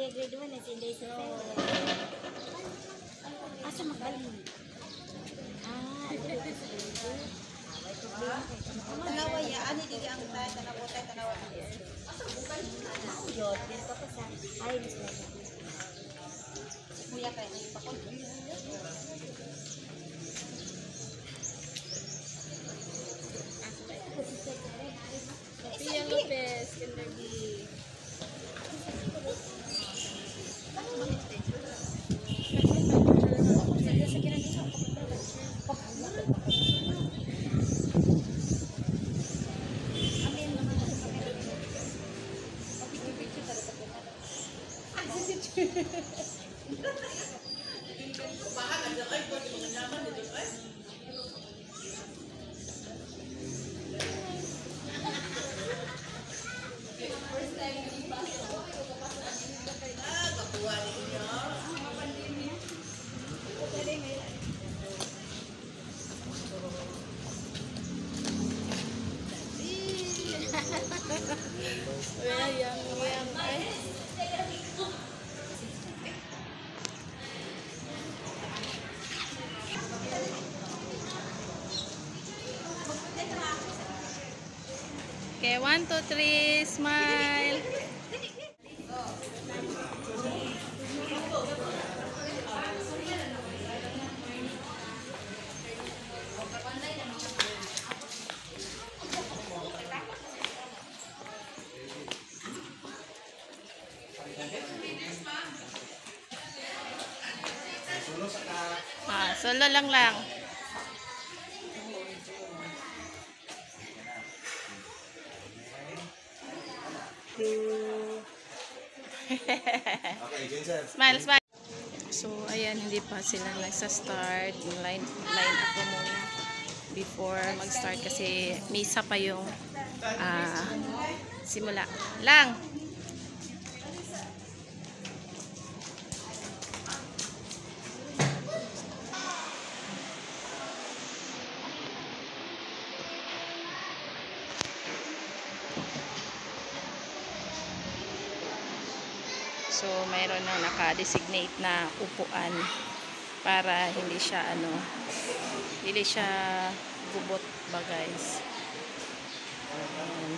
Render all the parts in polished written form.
Kuya grade 1 na si Inday sa asa magaling? Tanawa ya, ani dili ang tayo, tanawa tayo, tanawa tayo. Yod, dito pa sa ay, Kuya kayo, ipakon. Pia Lopez, Kendagi. Okay, 1, 2, 3, smile. Solo lang. Smile. So, ayan, hindi pa sila nagsa-start. Line up ko muna before mag-start kasi misa pa yung simula. Lang! So, mayroon na naka-designate na upuan para hindi siya gubot ba guys. Ayan.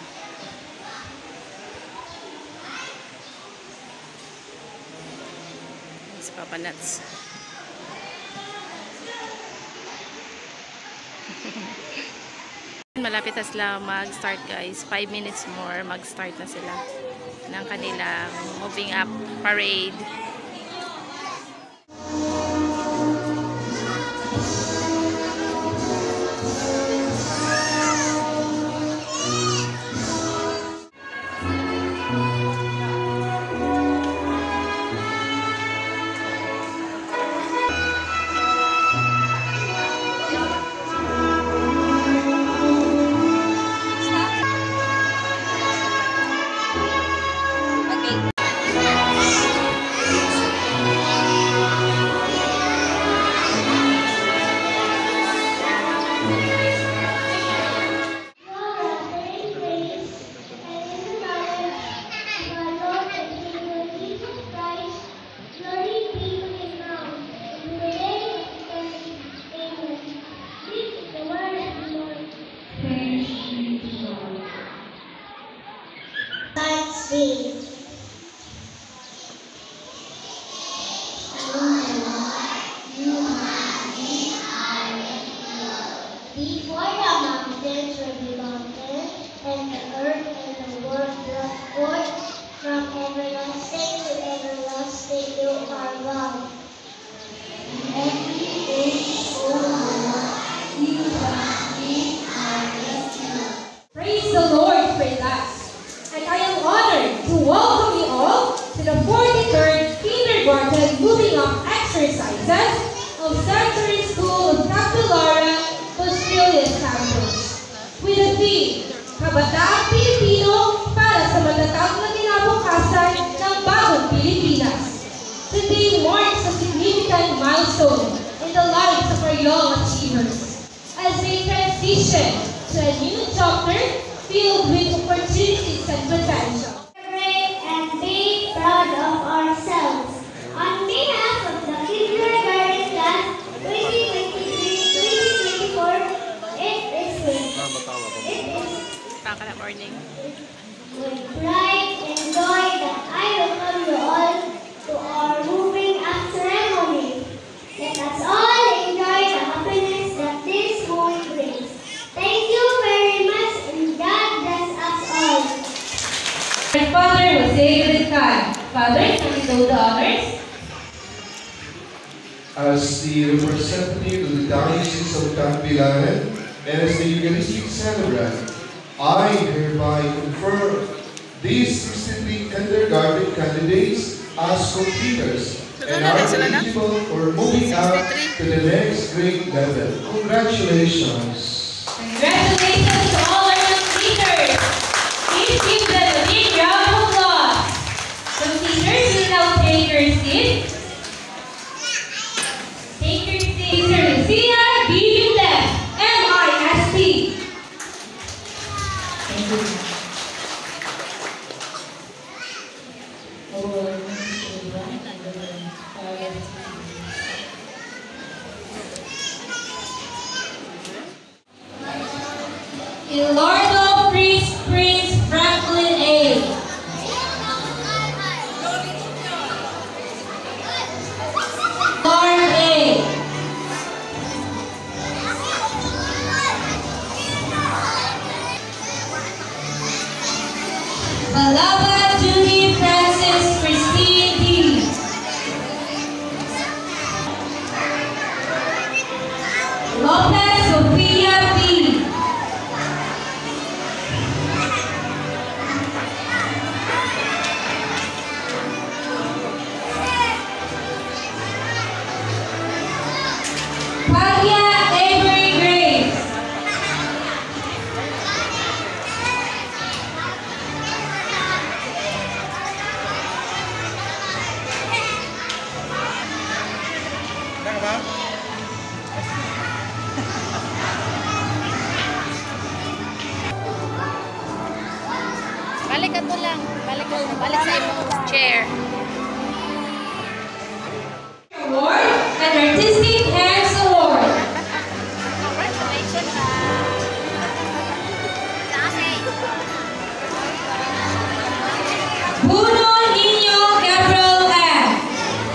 Sa Papa Nuts. Malapit na sila mag-start guys. 5 minutes more mag-start na sila ng kanilang moving up parade. Before the mountains were the mountains, and the earth and the world brought forth, from everlasting to everlasting you are God. Everything, O Allah, you have been our refuge. Praise the Lord for that. And I am honored to welcome you all to the 43rd Kindergarten Moving Up Exercises of Sanctuary School of Capillara, Australia Campus. With the theme, Kabataang Pilipino para sa matatag na kinabukasan ng bagong Pilipinas. Today marks a significant milestone in the lives of our young achievers as they transition to a new chapter filled with opportunities and potential. Celebrate and be proud of our Kanta ka na morning. With pride and joy that I welcome you all to our moving up ceremony. Let us all enjoy the happiness that this moment brings. Thank you very much and God bless us all. My father was David Khan. Father, can you know the honors? As the representative of the Diocese of Tagbilaran and as the Eucharistic celebrant, I hereby confer these 63 kindergarten candidates as completers and are eligible for moving up to the next grade level. Congratulations! Congratulations to all our completers! Please give them a big round of applause. Completers will now take your seat. Take your seat. Sister Lucia B. Yudef, MIST. Thank you. Eduardo Prince Franklin A. Lauren A. Malava Judy Francis Christine D. Lopez Sophia B. Pagia Avery Grace. Balik ka to lang. Balik sa imong chair. Award and Artistic Hands Award. Congratulations. Bruno Nino Gabriel M.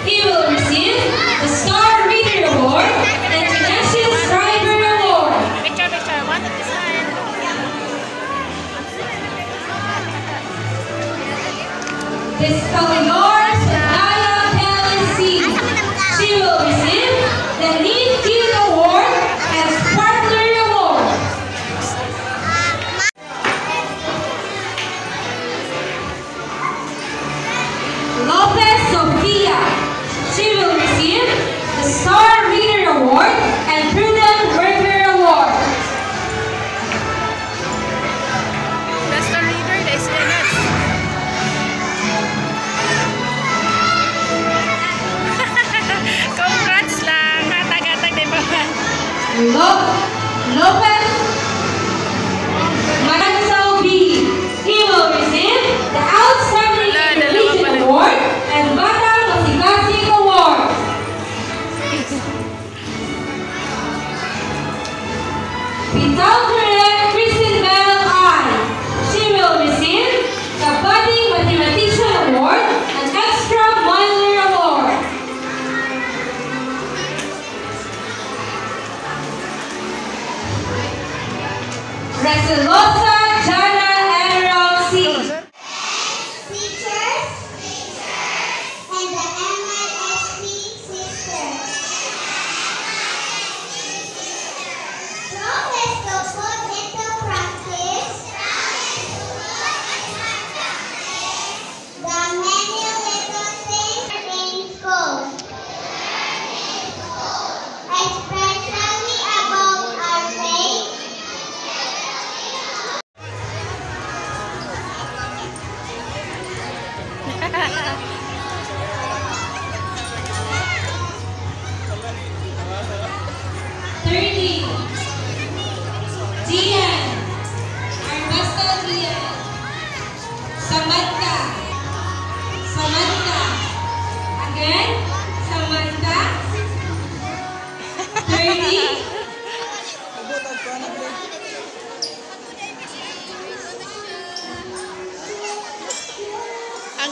He will receive the Star Reader Award and Tenacious Driver Award. Picture. One at a time. This Calidor Sadaya Pelisi. She will receive the Lead Kid Award and Sparkler Award. Lopez Sophia. She will receive the Star Reader Award and Prudent Worker Award. Best reader, the students. Congrats lang. Hatag-hatag din ba? Lopez Mansell B. He will receive the Outstanding Intelligent Award and Batang Masigasig Award. Pitao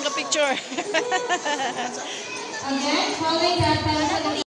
ka picture. Again, following that,